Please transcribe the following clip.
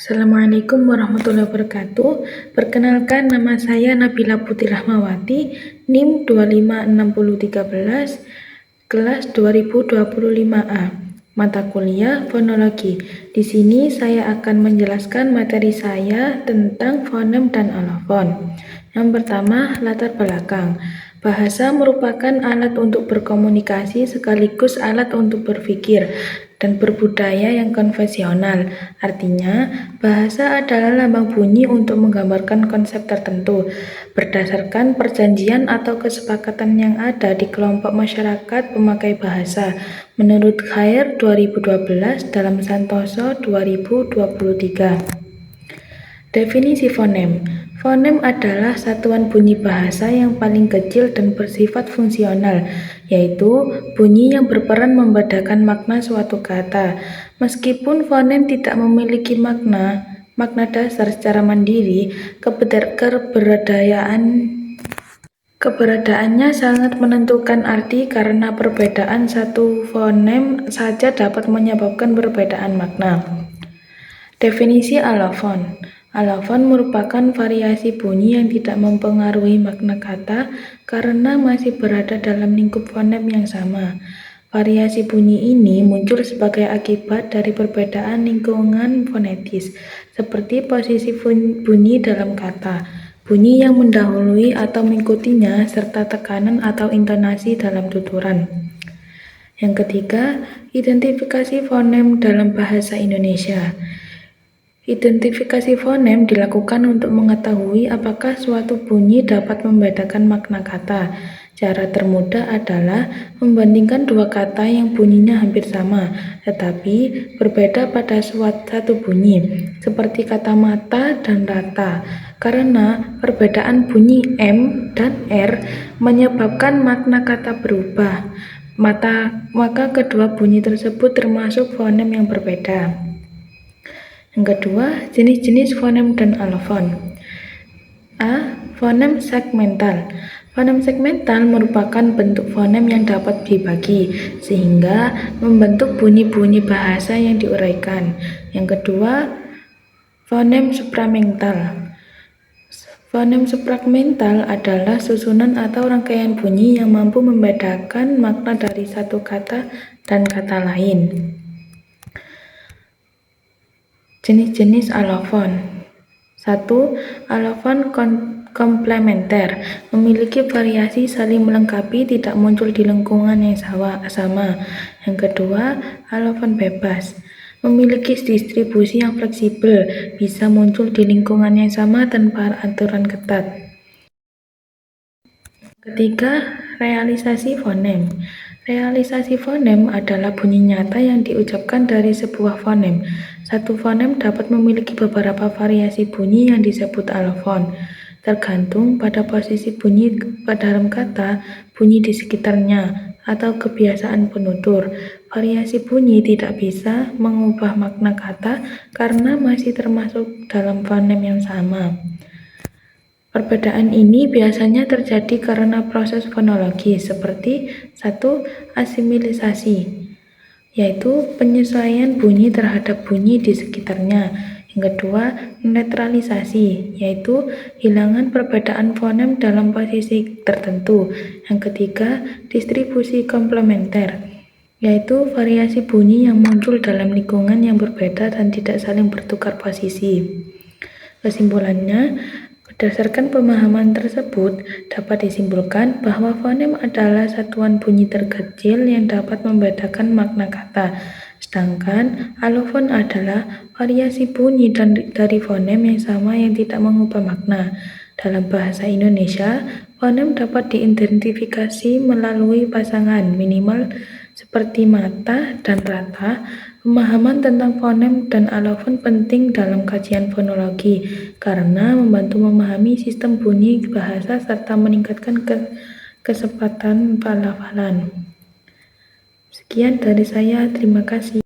Assalamualaikum warahmatullahi wabarakatuh. Perkenalkan, nama saya Nabila Putri Rahmawati, NIM 25613, kelas 2025A. Mata kuliah fonologi. Di sini saya akan menjelaskan materi saya tentang fonem dan alofon. Yang pertama, latar belakang. Bahasa merupakan alat untuk berkomunikasi sekaligus alat untuk berpikir dan berbudaya yang konvensional. Artinya, bahasa adalah lambang bunyi untuk menggambarkan konsep tertentu berdasarkan perjanjian atau kesepakatan yang ada di kelompok masyarakat pemakai bahasa. Menurut Khair 2012 dalam Santoso 2023. Definisi fonem. Fonem adalah satuan bunyi bahasa yang paling kecil dan bersifat fungsional, yaitu bunyi yang berperan membedakan makna suatu kata. Meskipun fonem tidak memiliki makna dasar secara mandiri, keberadaannya sangat menentukan arti karena perbedaan satu fonem saja dapat menyebabkan perbedaan makna. Definisi alofon. Alofon merupakan variasi bunyi yang tidak mempengaruhi makna kata karena masih berada dalam lingkup fonem yang sama. Variasi bunyi ini muncul sebagai akibat dari perbedaan lingkungan fonetis, seperti posisi bunyi dalam kata, bunyi yang mendahului atau mengikutinya, serta tekanan atau intonasi dalam tuturan. Yang ketiga, identifikasi fonem dalam bahasa Indonesia. Identifikasi fonem dilakukan untuk mengetahui apakah suatu bunyi dapat membedakan makna kata. Cara termudah adalah membandingkan dua kata yang bunyinya hampir sama, tetapi berbeda pada satu bunyi, seperti kata mata dan rata, karena perbedaan bunyi M dan R menyebabkan makna kata berubah. Maka kedua bunyi tersebut termasuk fonem yang berbeda. Yang kedua, jenis-jenis fonem dan alofon. A. Fonem segmental. Fonem segmental merupakan bentuk fonem yang dapat dibagi, sehingga membentuk bunyi-bunyi bahasa yang diuraikan. Yang kedua, fonem supramental. Fonem supramental adalah susunan atau rangkaian bunyi yang mampu membedakan makna dari satu kata dan kata lain. Jenis-jenis alofon. 1. Alofon komplementer, memiliki variasi saling melengkapi, tidak muncul di lingkungan yang sama. Yang kedua, alofon bebas, memiliki distribusi yang fleksibel, bisa muncul di lingkungan yang sama tanpa aturan ketat. Ketiga, realisasi fonem. Realisasi fonem adalah bunyi nyata yang diucapkan dari sebuah fonem. Satu fonem dapat memiliki beberapa variasi bunyi yang disebut alofon, tergantung pada posisi bunyi dalam kata, bunyi di sekitarnya, atau kebiasaan penutur. Variasi bunyi tidak bisa mengubah makna kata karena masih termasuk dalam fonem yang sama. Perbedaan ini biasanya terjadi karena proses fonologi seperti 1. Asimilisasi, yaitu penyesuaian bunyi terhadap bunyi di sekitarnya. Yang kedua, netralisasi, yaitu hilangan perbedaan fonem dalam posisi tertentu. Yang ketiga, distribusi komplementer, yaitu variasi bunyi yang muncul dalam lingkungan yang berbeda dan tidak saling bertukar posisi. Kesimpulannya, berdasarkan pemahaman tersebut, dapat disimpulkan bahwa fonem adalah satuan bunyi terkecil yang dapat membedakan makna kata, sedangkan alofon adalah variasi bunyi dari fonem yang sama yang tidak mengubah makna. Dalam bahasa Indonesia, fonem dapat diidentifikasi melalui pasangan minimal seperti mata dan rata. Pemahaman tentang fonem dan alofon penting dalam kajian fonologi karena membantu memahami sistem bunyi bahasa serta meningkatkan kesempatan pelafalan. Sekian dari saya, terima kasih.